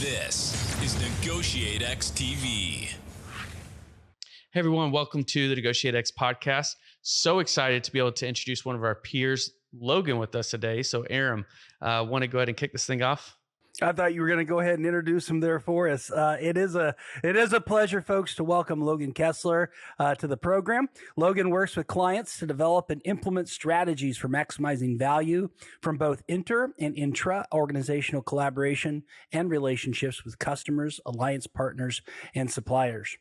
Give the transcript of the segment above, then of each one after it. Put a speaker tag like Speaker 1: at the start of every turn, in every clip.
Speaker 1: This is NEGOTIATEx TV.
Speaker 2: Hey everyone, welcome to the NEGOTIATEx podcast. So excited to be able to introduce one of our peers, Logan, with us today. So Aram, want to go ahead and kick this thing off?
Speaker 3: I thought you were going to go ahead and introduce him there for us. It is a pleasure, folks, to welcome Logan Kessler to the program. Logan works with clients to develop and implement strategies for maximizing value from both inter and intra-organizational collaboration and relationships with customers, alliance partners, and suppliers.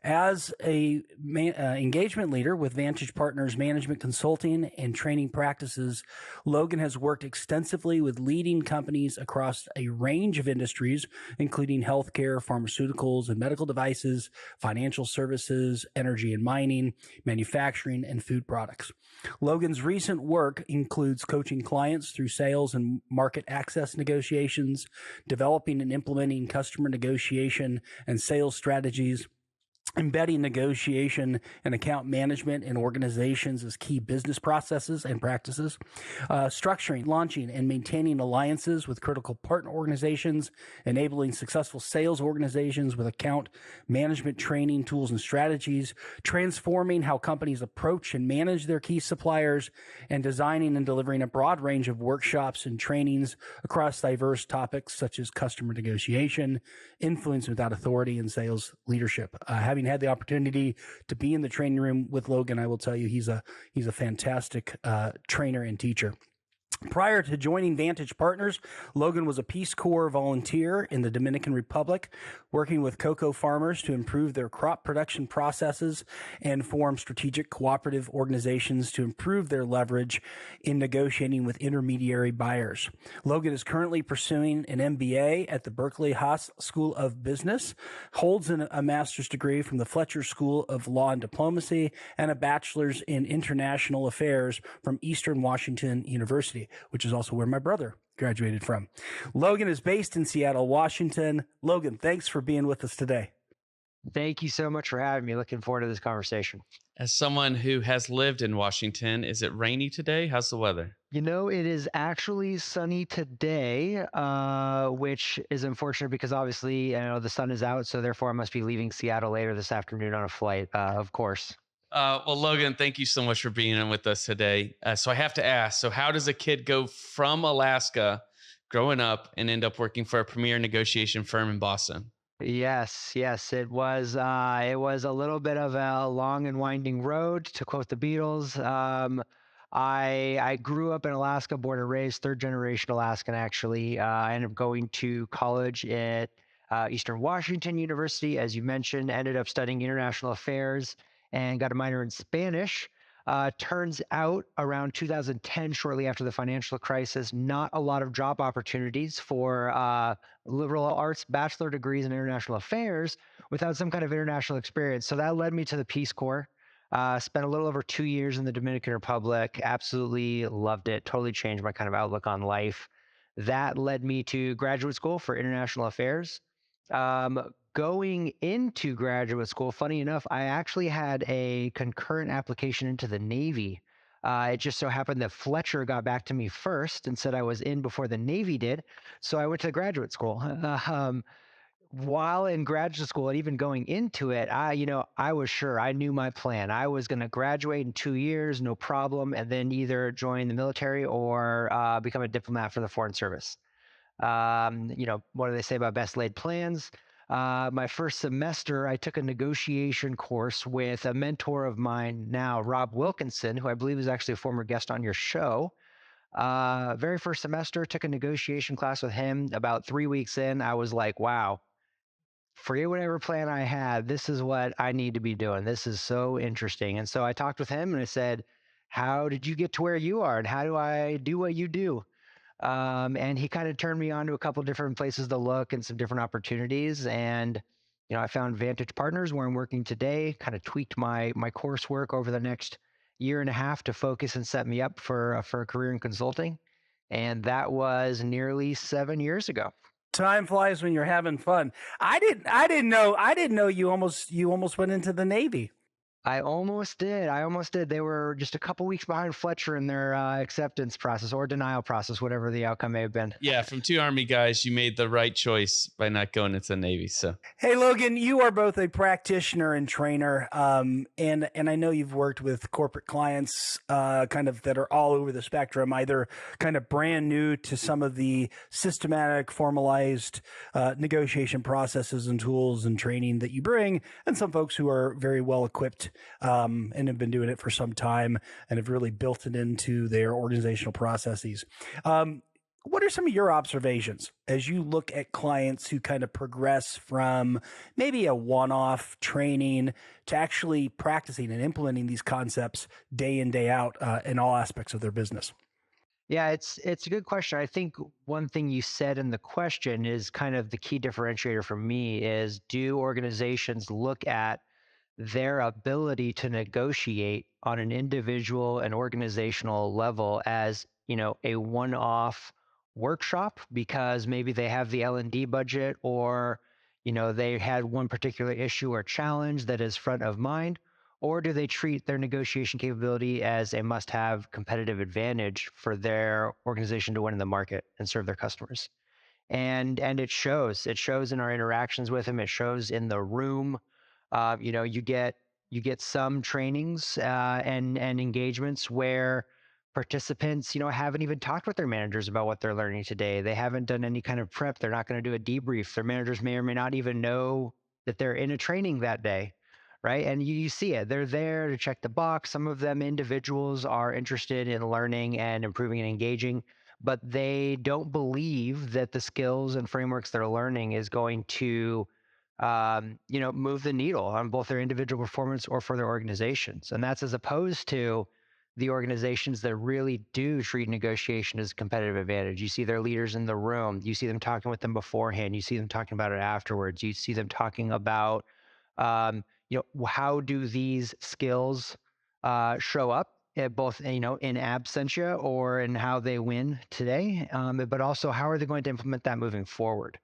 Speaker 3: As a engagement leader with Vantage Partners management consulting and training practices, Logan has worked extensively with leading companies across a range of industries, including healthcare, pharmaceuticals and medical devices, financial services, energy and mining, manufacturing, and food products. Logan's recent work includes coaching clients through sales and market access negotiations, developing and implementing customer negotiation and sales strategies, embedding negotiation and account management in organizations as key business processes and practices, structuring, launching, and maintaining alliances with critical partner organizations, enabling successful sales organizations with account management training tools and strategies, transforming how companies approach and manage their key suppliers, and designing and delivering a broad range of workshops and trainings across diverse topics such as customer negotiation, influence without authority, and sales leadership. Having had the opportunity to be in the training room with Logan, I will tell you he's a fantastic trainer and teacher. Prior to joining Vantage Partners, Logan was a Peace Corps volunteer in the Dominican Republic, working with cocoa farmers to improve their crop production processes and form strategic cooperative organizations to improve their leverage in negotiating with intermediary buyers. Logan is currently pursuing an MBA at the Berkeley Haas School of Business, holds a master's degree from the Fletcher School of Law and Diplomacy, and a bachelor's in international affairs from Eastern Washington University, which is also where my brother graduated from. Logan is based in Seattle, Washington. Logan, thanks for being with us today.
Speaker 4: Thank you so much for having me. Looking forward to this conversation.
Speaker 2: As someone who has lived in Washington, is it rainy today? How's the weather?
Speaker 4: You know, it is actually sunny today, which is unfortunate because obviously, the sun is out, so therefore I must be leaving Seattle later this afternoon on a flight, of course.
Speaker 2: Well, Logan, thank you so much for being in with us today. So I have to ask, so how does a kid go from Alaska growing up and end up working for a premier negotiation firm in Boston?
Speaker 4: Yes, it was a little bit of a long and winding road, to quote the Beatles. I grew up in Alaska, born and raised, third generation Alaskan, actually. I ended up going to college at Eastern Washington University, as you mentioned, ended up studying international affairs and got a minor in Spanish. Turns out around 2010, shortly after the financial crisis, not a lot of job opportunities for liberal arts bachelor degrees in international affairs without some kind of international experience. So that led me to the Peace Corps. Spent a little over 2 years in the Dominican Republic. Absolutely loved it. Totally changed my kind of outlook on life. That led me to graduate school for international affairs. Going into graduate school, funny enough, I actually had a concurrent application into the Navy. It just so happened that Fletcher got back to me first and said I was in before the Navy did. So I went to graduate school. While in graduate school and even going into it, I was sure, I knew my plan. I was going to graduate in 2 years, no problem, and then either join the military or become a diplomat for the Foreign Service. What do they say about best laid plans? My first semester, I took a negotiation course with a mentor of mine now, Rob Wilkinson, who I believe is actually a former guest on your show. Very first semester, took a negotiation class with him. About 3 weeks in, I was like, wow, forget whatever plan I had. This is what I need to be doing. This is so interesting. And so I talked with him and I said, how did you get to where you are? And how do I do what you do? And he kind of turned me on to a couple different places to look and some different opportunities. And, I found Vantage Partners where I'm working today, kind of tweaked my coursework over the next year and a half to focus and set me up for a career in consulting. And that was nearly 7 years ago.
Speaker 3: Time flies when you're having fun. I didn't know you almost went into the Navy.
Speaker 4: I almost did. I almost did. They were just a couple weeks behind Fletcher in their acceptance process or denial process, whatever the outcome may have been.
Speaker 2: Yeah, from two Army guys, you made the right choice by not going into the Navy. So
Speaker 3: Hey, Logan, you are both a practitioner and trainer, and I know you've worked with corporate clients, kind of that are all over the spectrum, either kind of brand new to some of the systematic, formalized negotiation processes and tools and training that you bring, and some folks who are very well equipped and have been doing it for some time and have really built it into their organizational processes. What are some of your observations as you look at clients who kind of progress from maybe a one-off training to actually practicing and implementing these concepts day in, day out in all aspects of their business?
Speaker 4: Yeah, it's a good question. I think one thing you said in the question is kind of the key differentiator for me is, do organizations look at their ability to negotiate on an individual and organizational level as, a one-off workshop because maybe they have the L&D budget, or they had one particular issue or challenge that is front of mind? Or do they treat their negotiation capability as a must-have competitive advantage for their organization to win in the market and serve their customers? And it shows. It shows in our interactions with them. It shows in the room. You get some trainings and engagements where participants, haven't even talked with their managers about what they're learning today. They haven't done any kind of prep. They're not going to do a debrief. Their managers may or may not even know that they're in a training that day, right? And you see it. They're there to check the box. Some of them individuals are interested in learning and improving and engaging, but they don't believe that the skills and frameworks they're learning is going to move the needle on both their individual performance or for their organizations. And that's as opposed to the organizations that really do treat negotiation as a competitive advantage. You see their leaders in the room. You see them talking with them beforehand. You see them talking about it afterwards. You see them talking about, how do these skills show up at both, in absentia or in how they win today, but also how are they going to implement that moving forward?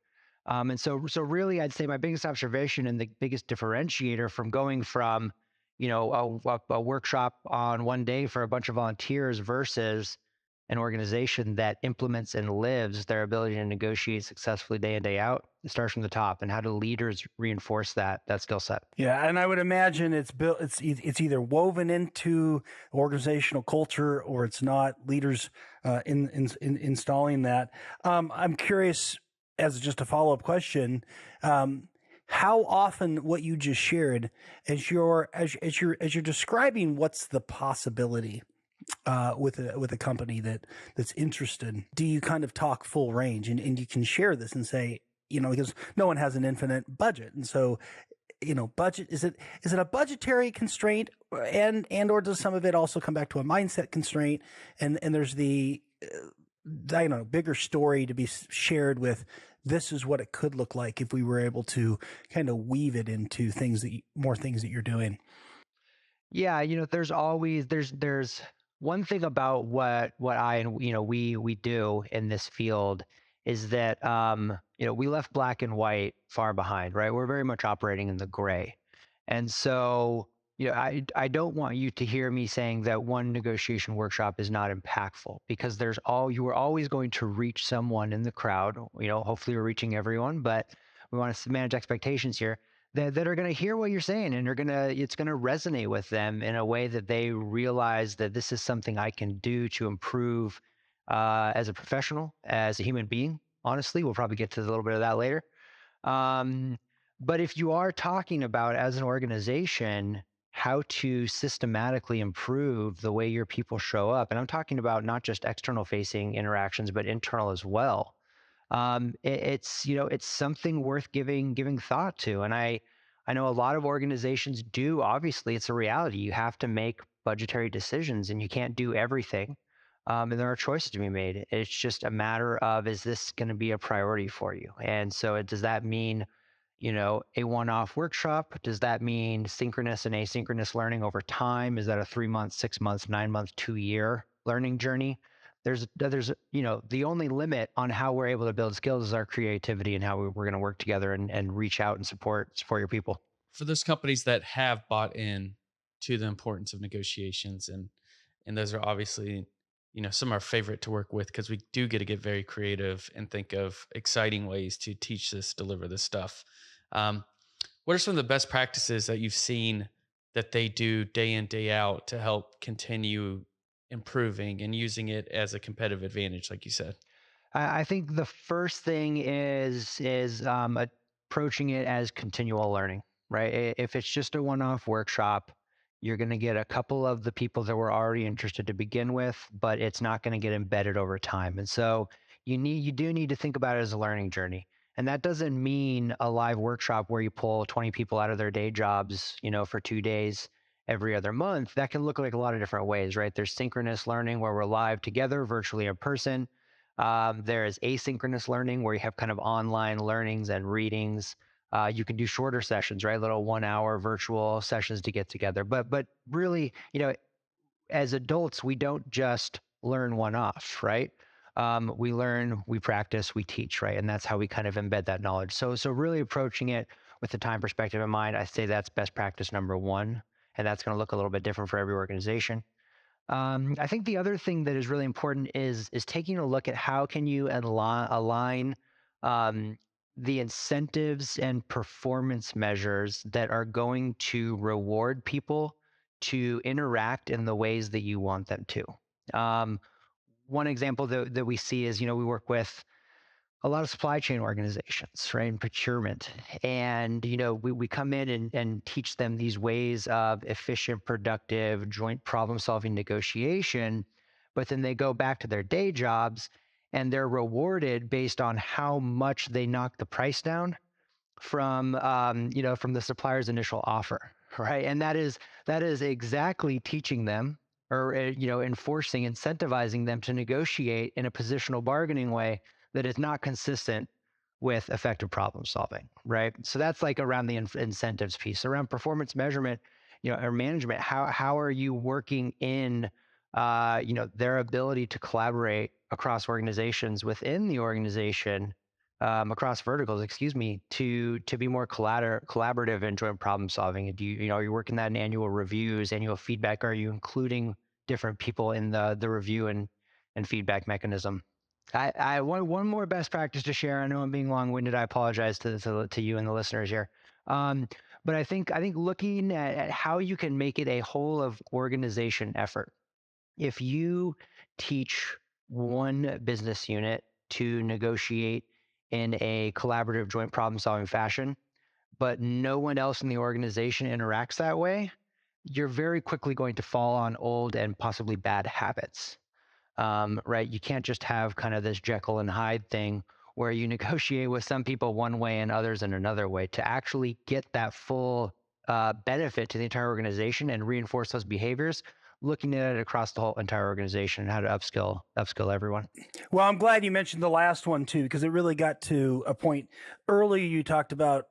Speaker 4: And so really, I'd say my biggest observation and the biggest differentiator from going from, a workshop on one day for a bunch of volunteers versus an organization that implements and lives their ability to negotiate successfully day in, day out, it starts from the top. And how do leaders reinforce that skill set?
Speaker 3: Yeah, and I would imagine it's built. It's either woven into organizational culture or it's not. Leaders in installing that. I'm curious, as just a follow-up question, how often what you just shared, as you're describing what's the possibility with a company that's interested, do you kind of talk full range and you can share this and say, because no one has an infinite budget, and so budget, is it a budgetary constraint, and or does some of it also come back to a mindset constraint, and there's the bigger story to be shared with, this is what it could look like if we were able to kind of weave it into more things that you're doing.
Speaker 4: Yeah, there's always there's one thing about what I and we do in this field is that we left black and white far behind, right? We're very much operating in the gray. And so, I don't want you to hear me saying that one negotiation workshop is not impactful, because you are always going to reach someone in the crowd. Hopefully we're reaching everyone, but we want to manage expectations here that are going to hear what you're saying, and it's going to resonate with them in a way that they realize that this is something I can do to improve as a professional, as a human being. Honestly, we'll probably get to a little bit of that later. But if you are talking about, as an organization, how to systematically improve the way your people show up, and I'm talking about not just external facing interactions, but internal as well. It's something worth giving thought to. And I know a lot of organizations do. Obviously, it's a reality. You have to make budgetary decisions and you can't do everything. And there are choices to be made. It's just a matter of, is this going to be a priority for you? And so does that mean, a one-off workshop? Does that mean synchronous and asynchronous learning over time? Is that a 3 month, 6 months, 9 months, 2-year learning journey? There's the only limit on how we're able to build skills is our creativity and how we're going to work together and reach out and support your people.
Speaker 2: For those companies that have bought in to the importance of negotiations, and those are obviously, some of our favorite to work with because we do get very creative and think of exciting ways to teach this, deliver this stuff. Um, what are some of the best practices that you've seen that they do day in, day out to help continue improving and using it as a competitive advantage, like you said?
Speaker 4: I think the first thing is approaching it as continual learning, right? If it's just a one-off workshop, you're going to get a couple of the people that were already interested to begin with, but it's not going to get embedded over time. And so you do need to think about it as a learning journey. And that doesn't mean a live workshop where you pull 20 people out of their day jobs, for 2 days every other month. That can look like a lot of different ways, right? There's synchronous learning where we're live together, virtually in person. There is asynchronous learning where you have kind of online learnings and readings. You can do shorter sessions, right? Little 1 hour virtual sessions to get together. But really, as adults, we don't just learn one off, right? We learn, we practice, we teach, right? And that's how we kind of embed that knowledge. So really approaching it with the time perspective in mind, I say that's best practice number one. And that's going to look a little bit different for every organization. I think the other thing that is really important is taking a look at how can you align um, the incentives and performance measures that are going to reward people to interact in the ways that you want them to. Um, One example that we see is, we work with a lot of supply chain organizations, right, and procurement. And, we come in and teach them these ways of efficient, productive, joint problem solving negotiation, but then they go back to their day jobs and they're rewarded based on how much they knock the price down from the supplier's initial offer, right? And that is exactly teaching them or enforcing, incentivizing them to negotiate in a positional bargaining way that is not consistent with effective problem solving, right? So that's like around the incentives piece. Around performance measurement, or management. How are you working in their ability to collaborate across organizations within the organization, across verticals, excuse me, to be more collaborative and joint problem solving? And are you working that in annual reviews, annual feedback? Are you including different people in the review and feedback mechanism? I want one more best practice to share. I know I'm being long-winded. I apologize to you and the listeners here. Um, but I think looking at how you can make it a whole of organization effort. If you teach one business unit to negotiate in a collaborative joint problem solving fashion, but no one else in the organization interacts that way, you're very quickly going to fall on old and possibly bad habits. Right? You can't just have kind of this Jekyll and Hyde thing where you negotiate with some people one way and others in another way. To actually get that full benefit to the entire organization and reinforce those behaviors, looking at it across the whole entire organization and how to upskill everyone.
Speaker 3: Well, I'm glad you mentioned the last one too, because it really got to a point earlier. You talked about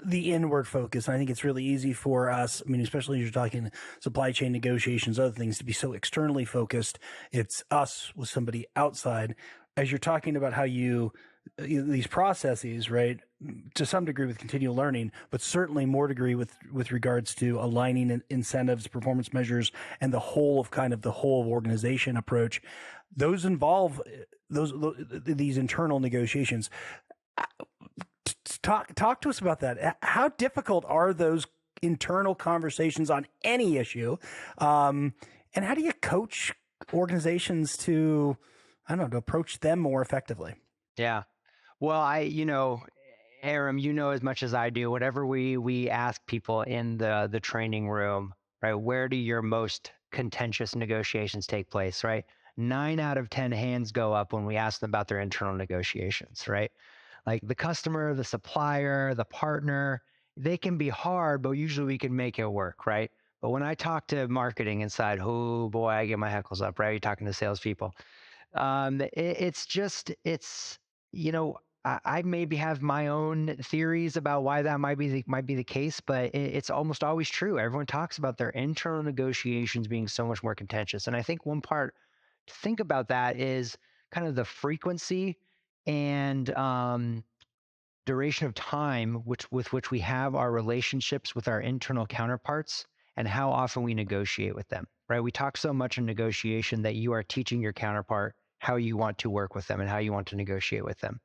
Speaker 3: the inward focus. And I think it's really easy for us. I mean, especially as you're talking supply chain negotiations, other things, to be so externally focused. It's us with somebody outside. As you're talking about how these processes, right, to some degree with continual learning, but certainly more degree with regards to aligning incentives, performance measures, and the whole of organization approach. Those involve these internal negotiations. Talk to us about that. How difficult are those internal conversations on any issue? And how do you coach organizations to approach them more effectively?
Speaker 4: Yeah. Well, Aram, as much as I do, whatever we ask people in the training room, right? Where do your most contentious negotiations take place, right? 9 out of 10 hands go up when we ask them about their internal negotiations, right? Like the customer, the supplier, the partner, they can be hard, but usually we can make it work, right? But when I talk to marketing inside, oh boy, I get my heckles up, right? You're talking to salespeople. I maybe have my own theories about why that might be the case, but it's almost always true. Everyone talks about their internal negotiations being so much more contentious, and I think one part to think about that is kind of the frequency and duration of time with which we have our relationships with our internal counterparts, and how often we negotiate with them, right? We talk so much in negotiation that you are teaching your counterpart how you want to work with them and how you want to negotiate with them.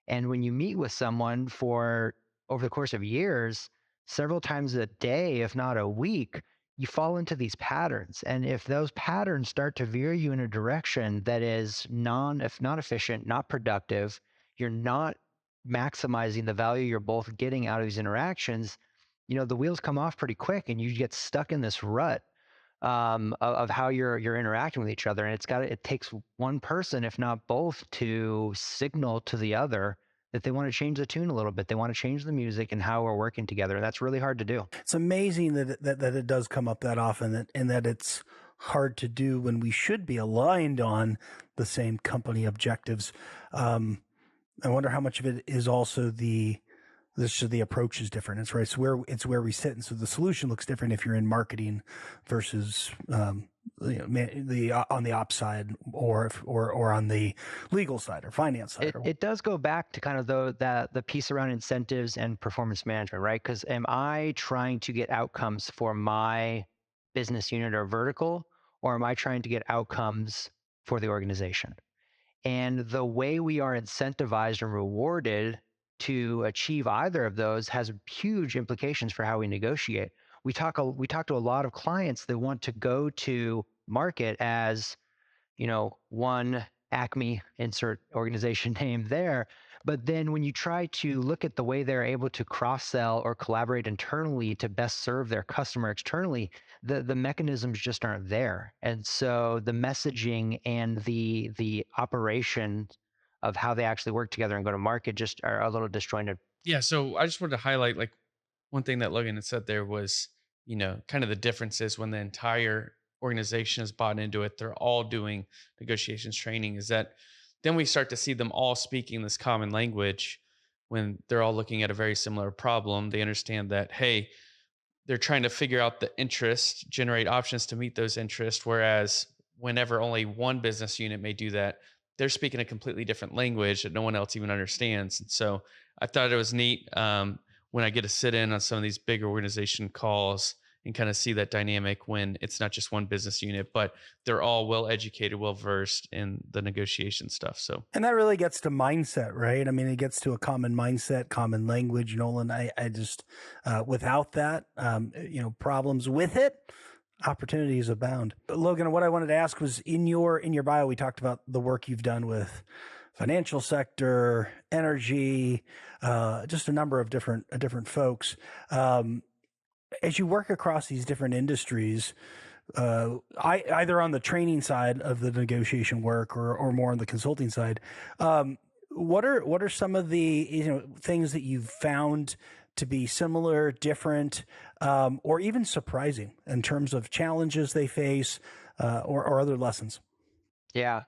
Speaker 4: And when you meet with someone for over the course of years, several times a day, if not a week, you fall into these patterns. And if those patterns start to veer you in a direction that is if not efficient, not productive, you're not maximizing the value you're both getting out of these interactions, the wheels come off pretty quick and you get stuck in this rut of how you're interacting with each other. And it takes one person, if not both, to signal to the other that they want to change the tune a little bit. They want to change the music and how we're working together. And that's really hard to do.
Speaker 3: It's amazing that it does come up that often, and that it's hard to do when we should be aligned on the same company objectives. I wonder how much of it is also the approach is different. It's where we sit, and so the solution looks different if you're in marketing versus on the ops side, or on the legal side or finance side.
Speaker 4: It does go back to kind of the piece around incentives and performance management, right? Because am I trying to get outcomes for my business unit or vertical, or am I trying to get outcomes for the organization? And the way we are incentivized and rewarded to achieve either of those has huge implications for how we negotiate. We talk to a lot of clients that want to go to market as, one Acme, insert organization name there. But then when you try to look at the way they're able to cross-sell or collaborate internally to best serve their customer externally, the mechanisms just aren't there. And so the messaging and the operation of how they actually work together and go to market just are a little disjointed.
Speaker 2: Yeah. So I just wanted to highlight like one thing that Logan had said there was, kind of the differences when the entire organization is bought into it. They're all doing negotiations training. Is that then we start to see them all speaking this common language when they're all looking at a very similar problem. They understand that, hey, they're trying to figure out the interest, generate options to meet those interests. Whereas whenever only one business unit may do that, they're speaking a completely different language that no one else even understands. And so I thought it was neat when I get to sit in on some of these big organization calls and kind of see that dynamic when it's not just one business unit, but they're all well educated, well versed in the negotiation stuff. So,
Speaker 3: and that really gets to mindset, right? I mean, it gets to a common mindset, common language. Nolan, I just without that, problems with it, opportunities abound. But Logan, what I wanted to ask was in your bio, we talked about the work you've done with financial sector, energy, just a number of different folks. As you work across these different industries, either on the training side of the negotiation work or more on the consulting side, what are some of the things that you've found to be similar, different, or even surprising in terms of challenges they face, or other lessons?
Speaker 4: Yeah.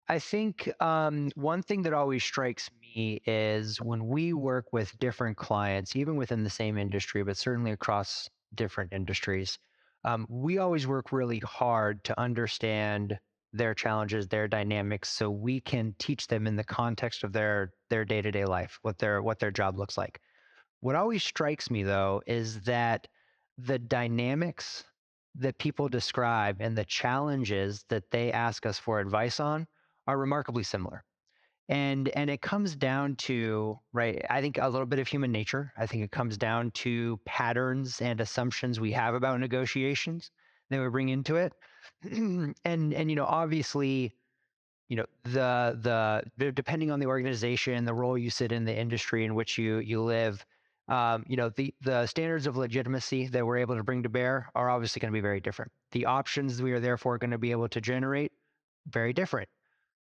Speaker 4: I think one thing that always strikes me is when we work with different clients, even within the same industry, but certainly across different industries, we always work really hard to understand their challenges, their dynamics, so we can teach them in the context of their day-to-day life, what their job looks like. What always strikes me, though, is that the dynamics that people describe and the challenges that they ask us for advice on are remarkably similar. And it comes down to, right, I think a little bit of human nature. I think it comes down to patterns and assumptions we have about negotiations that we bring into it. and obviously, the depending on the organization, the role you sit in, the industry in which you live, the standards of legitimacy that we're able to bring to bear are obviously going to be very different. The options we are therefore going to be able to generate, very different.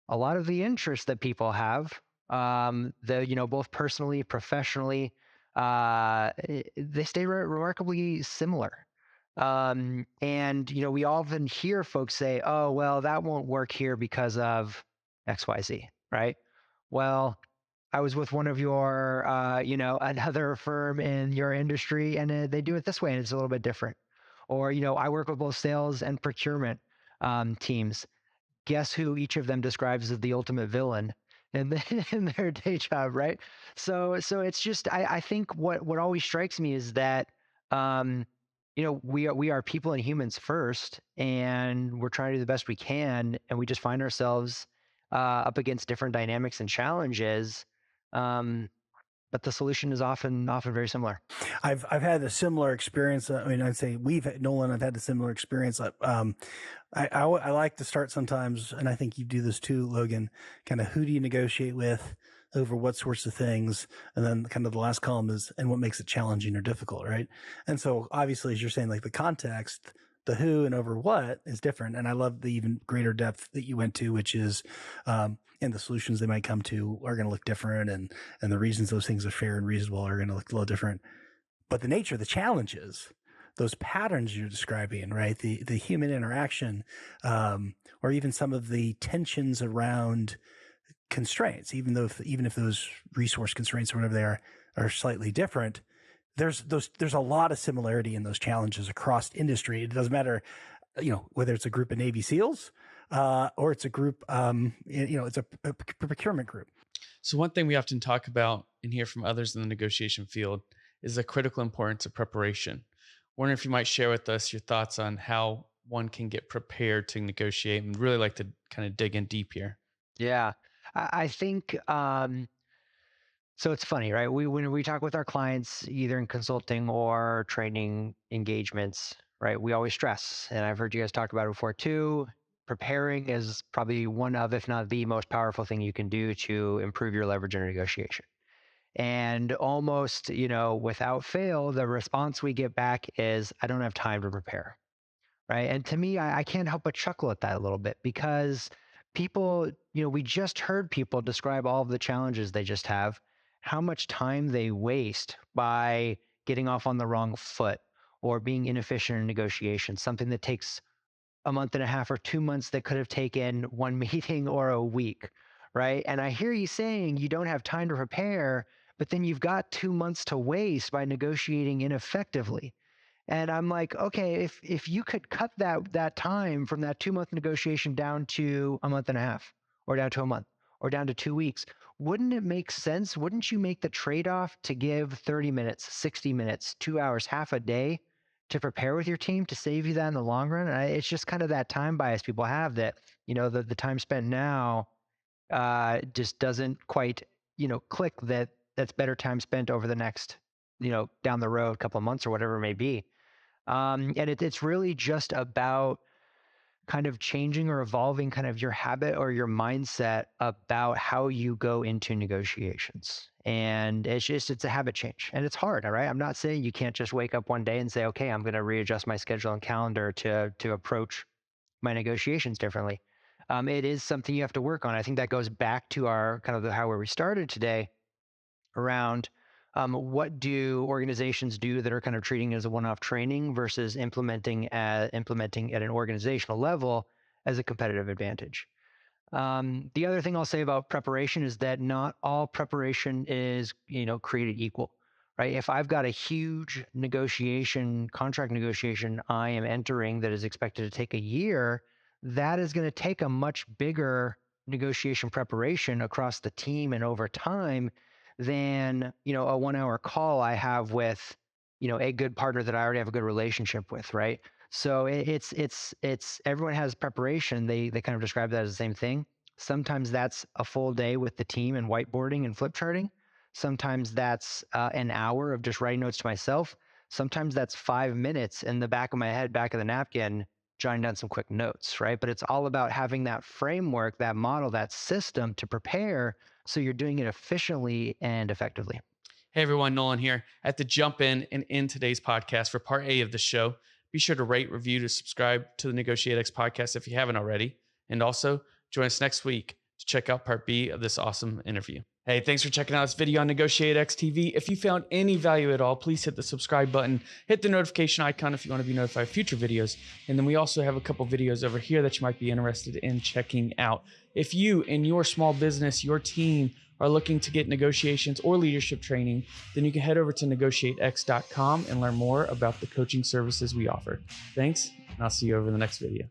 Speaker 4: A lot of the interests that people have, both personally, professionally, they stay remarkably similar. And we often hear folks say, "Oh, well, that won't work here because of XYZ," right? Well, I was with one of your, another firm in your industry, and they do it this way, and it's a little bit different. Or, I work with both sales and procurement teams. Guess who each of them describes as the ultimate villain in their day job, right? So it's just, I think what always strikes me is that we are people and humans first, and we're trying to do the best we can, and we just find ourselves up against different dynamics and challenges. But the solution is often very similar.
Speaker 3: I've had a similar experience. I mean, I'd say Nolan, I've had a similar experience. I like to start sometimes, and I think you do this too, Logan, kind of who do you negotiate with over what sorts of things? And then kind of the last column is, and what makes it challenging or difficult, right? And so obviously, as you're saying, like the context, the who and over what is different. And I love the even greater depth that you went to, which is, and the solutions they might come to are going to look different. And the reasons those things are fair and reasonable are going to look a little different. But the nature of the challenges, those patterns you're describing, right? The human interaction, or even some of the tensions around constraints, even if those resource constraints or whatever they are slightly different, there's a lot of similarity in those challenges across industry. It doesn't matter, whether it's a group of Navy SEALs or it's a group, it's a procurement group.
Speaker 2: So one thing we often talk about and hear from others in the negotiation field is the critical importance of preparation. Wondering if you might share with us your thoughts on how one can get prepared to negotiate, and really like to kind of dig in deep here.
Speaker 4: Yeah, I think so. It's funny, right? When we talk with our clients, either in consulting or training engagements, right? We always stress, and I've heard you guys talk about it before too. Preparing is probably one of, if not the most powerful thing you can do to improve your leverage in a negotiation. And almost, without fail, the response we get back is, I don't have time to prepare. Right. And to me, I can't help but chuckle at that a little bit, because people, we just heard people describe all of the challenges they just have, how much time they waste by getting off on the wrong foot or being inefficient in negotiations, something that takes a month and a half or 2 months that could have taken one meeting or a week. Right. And I hear you saying you don't have time to prepare, but then you've got 2 months to waste by negotiating ineffectively. And I'm like, okay, if you could cut that time from that 2-month negotiation down to a month and a half, or down to a month, or down to 2 weeks, wouldn't it make sense? Wouldn't you make the trade-off to give 30 minutes, 60 minutes, 2 hours, half a day to prepare with your team to save you that in the long run? It's just kind of that time bias people have, that, the time spent now just doesn't quite, click that that's better time spent over the next, down the road, couple of months or whatever it may be. And it's really just about kind of changing or evolving kind of your habit or your mindset about how you go into negotiations. And it's a habit change, and it's hard. All right. I'm not saying you can't just wake up one day and say, okay, I'm going to readjust my schedule and calendar to approach my negotiations differently. It is something you have to work on. I think that goes back to our kind of how where we started today around what do organizations do that are kind of treating it as a one-off training versus implementing at an organizational level as a competitive advantage. The other thing I'll say about preparation is that not all preparation is, created equal, right? If I've got a huge contract negotiation I am entering that is expected to take a year, that is going to take a much bigger negotiation preparation across the team and over time than, a 1-hour call I have with, a good partner that I already have a good relationship with, right? So it's everyone has preparation. They kind of describe that as the same thing. Sometimes that's a full day with the team and whiteboarding and flip charting. Sometimes that's an hour of just writing notes to myself. Sometimes that's 5 minutes in the back of my head, back of the napkin, jotting down some quick notes, right? But it's all about having that framework, that model, that system to prepare so you're doing it efficiently and effectively.
Speaker 2: Hey everyone, Nolan here. I have to jump in and end today's podcast for part A of the show. Be sure to rate, review, to subscribe to the NEGOTIATEx podcast if you haven't already. And also join us next week to check out part B of this awesome interview. Hey, thanks for checking out this video on NEGOTIATEx TV. If you found any value at all, please hit the subscribe button, hit the notification icon if you want to be notified of future videos. And then we also have a couple videos over here that you might be interested in checking out. If you and your small business, your team are looking to get negotiations or leadership training, then you can head over to NEGOTIATEx.com and learn more about the coaching services we offer. Thanks, and I'll see you over the next video.